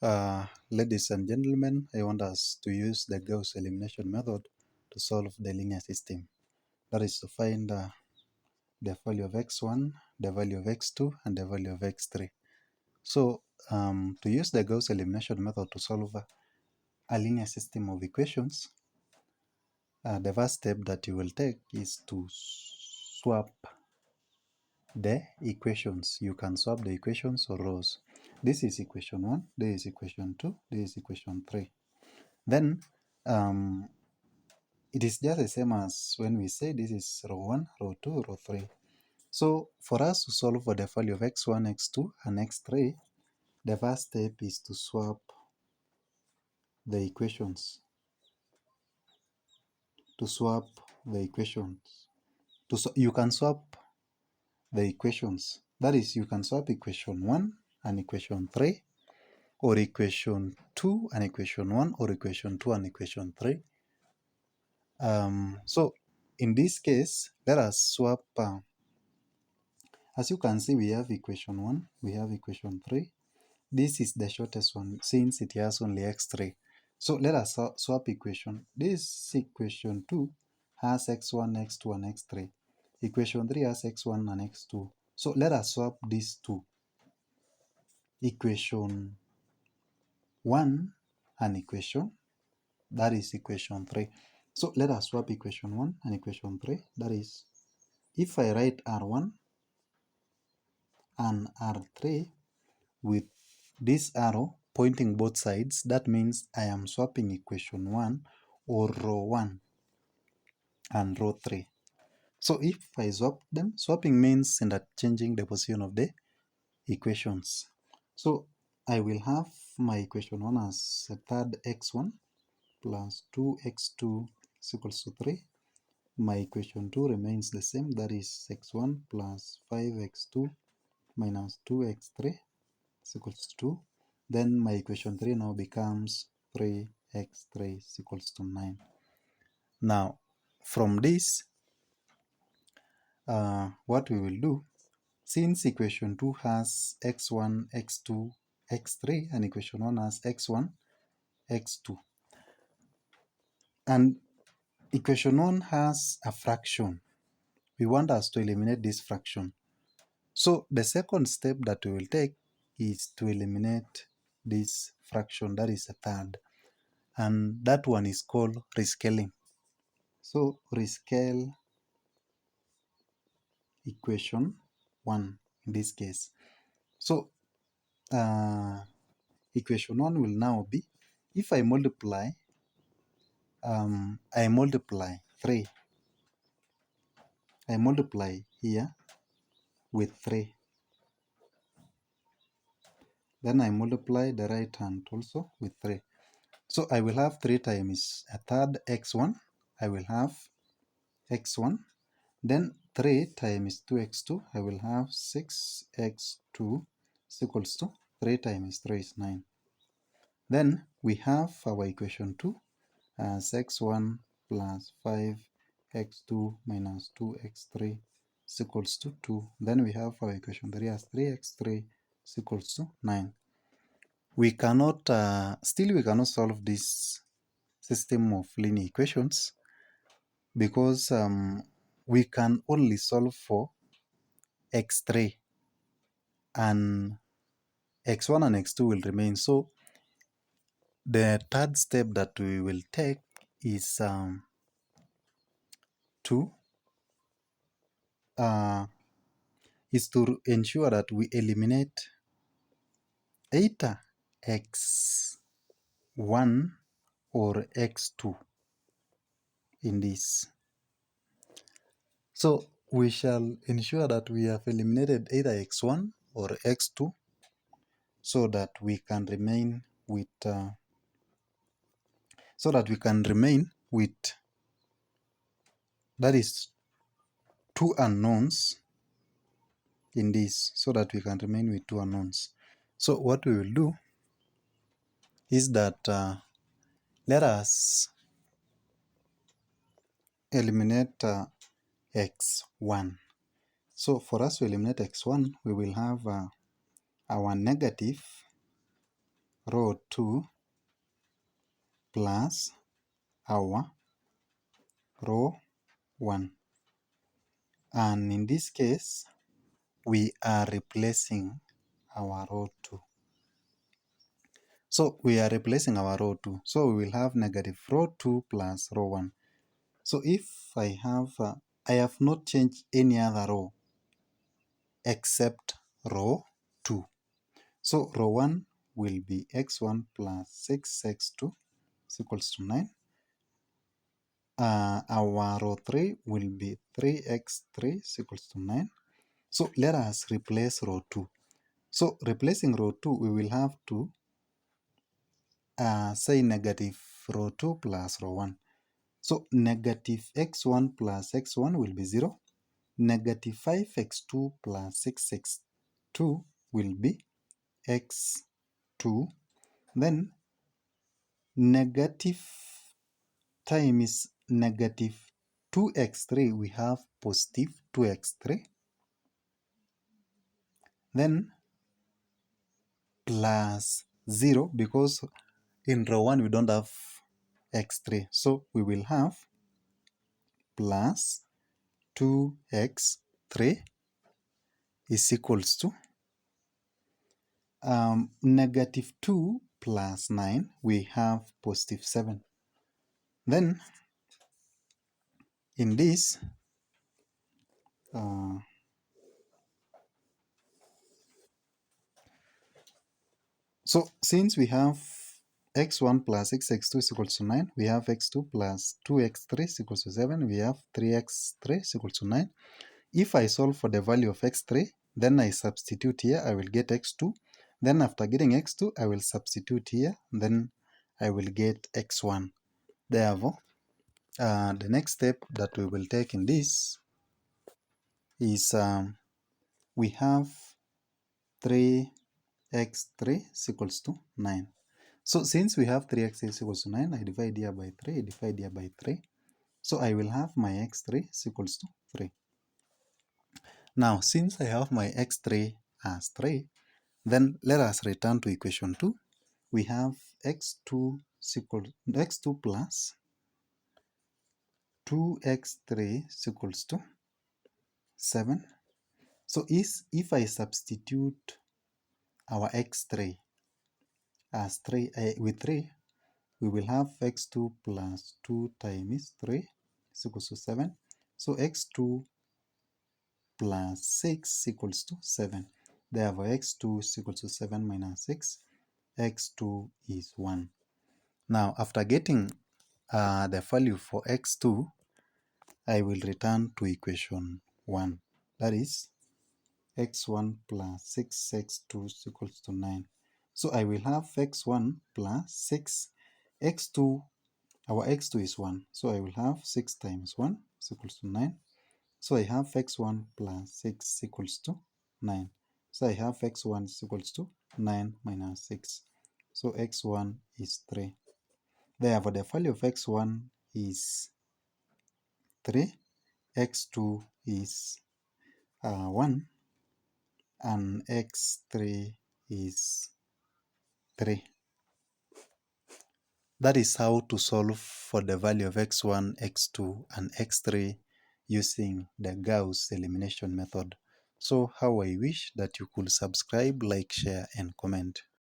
Ladies and gentlemen, I want us to use the Gauss elimination method to solve the linear system. That is to find the value of x1, the value of x2, and the value of x3. So to use the Gauss elimination method to solve a linear system of equations, the first step that you will take is to swap the equations. You can swap the equations or rows. This is equation 1, this is equation 2, this is equation 3. Then it is just the same as when we say this is row 1, row 2, row 3. So for us to solve for the value of x1, x2, and x3, the first step is to swap the equations. You can swap the equations. That is, you can swap equation 1 and equation 3, or equation 2 and equation 1, or equation 2 and equation 3. So in this case, let us swap. As you can see, we have equation 1, we have equation 3. This is the shortest one since it has only x3. So let us swap equation. This equation 2 has x1, x2, and x3. Equation 3 has x1 and x2. So let us swap these two. Equation 1 and equation, that is equation 3. So let us swap equation 1 and equation 3. That is, if I write R1 and R3 with this arrow pointing both sides, that means I am swapping equation 1 or row 1 and row 3. So if I swap them, swapping means interchanging the position of the equations. So I will have my equation 1 as a third x1 plus 2x2 is equals to 3. My equation 2 remains the same, that is x1 plus 5x2 minus 2x3 is equals to 2. Then my equation 3 now becomes 3x3 is equals to 9. Now, from this, what we will do, since equation 2 has x1, x2, x3, and equation 1 has x1, x2, and equation 1 has a fraction, we want us to eliminate this fraction. So the second step that we will take is to eliminate this fraction, that is a third, and that one is called rescaling. So rescale equation 1 in this case. So equation 1 will now be, if I multiply, I multiply 3. I multiply here with 3. Then I multiply the right hand also with 3. So I will have 3 times a third x1. I will have x1. Then 3 times 2x2. I will have 6x2 is equals to 3 times 3 is 9. Then we have our equation 2 as x1 plus 5x2 minus 2x3 is equals to 2. Then we have our equation 3 as 3x3 is equals to 9. We cannot, still we cannot solve this system of linear equations because we can only solve for x3 and x1 and x2 will remain. So the third step that we will take is to ensure that we eliminate either x1 or x2 in this. So we shall ensure that we have eliminated either x1 or x2 so that we can remain with that is two unknowns in this, so that we can remain with two unknowns. So what we will do is that let us eliminate x1. So for us to eliminate x1, we will have our negative row 2 plus our row 1. And in this case, we are replacing our row 2. So we are replacing our row 2. So we will have negative row 2 plus row 1. So if I have not changed any other row except row 2. So row 1 will be x1 plus 6x2 is equals to 9. Our row 3 will be 3x3 is equals to 9. So let us replace row 2. So replacing row 2, we will have to say negative row 2 plus row 1. So negative x1 plus x1 will be 0. Negative 5x2 plus 6x2 will be x2. Then negative times negative 2x3, we have positive 2x3. Then plus 0, because in row 1 we don't have x3. So we will have plus 2x3 is equals to negative 2 plus 9, we have positive 7. Then in this, so since we have x1 plus x2 is equals to 9, we have x2 plus 2x3 is equals to 7, we have 3x3 is equals to 9. If I solve for the value of x3, then I substitute here, I will get x2. Then after getting x2, I will substitute here, then I will get x1. Therefore, the next step that we will take in this is we have 3x3 is equals to 9. So since we have 3x is equals to 9, I divide here by 3, I divide here by 3. So I will have my x3 is equals to 3. Now, since I have my x3 as 3, then let us return to equation 2. We have x2 is equal x2 plus 2x3 is equals to 7. So if I substitute our x3 as 3 with 3, we will have x2 plus 2 times 3 is equals to 7. So x2 plus 6 equals to 7. Therefore, x2 is equals to 7 minus 6. X2 is 1. Now, after getting the value for x2, I will return to equation 1. That is x1 plus 6x2 is equals to 9. So I will have x1 plus 6. x2, our x2 is 1. So I will have 6 times 1 is equals to 9. So I have x1 plus 6 equals to 9. So I have x1 is equals to 9 minus 6. So x1 is 3. Therefore, the value of x1 is 3, x2 is 1, and x3 is 3. That is how to solve for the value of x1, x2, and x3 using the Gauss elimination method. So how I wish that you could subscribe, like, share, and comment.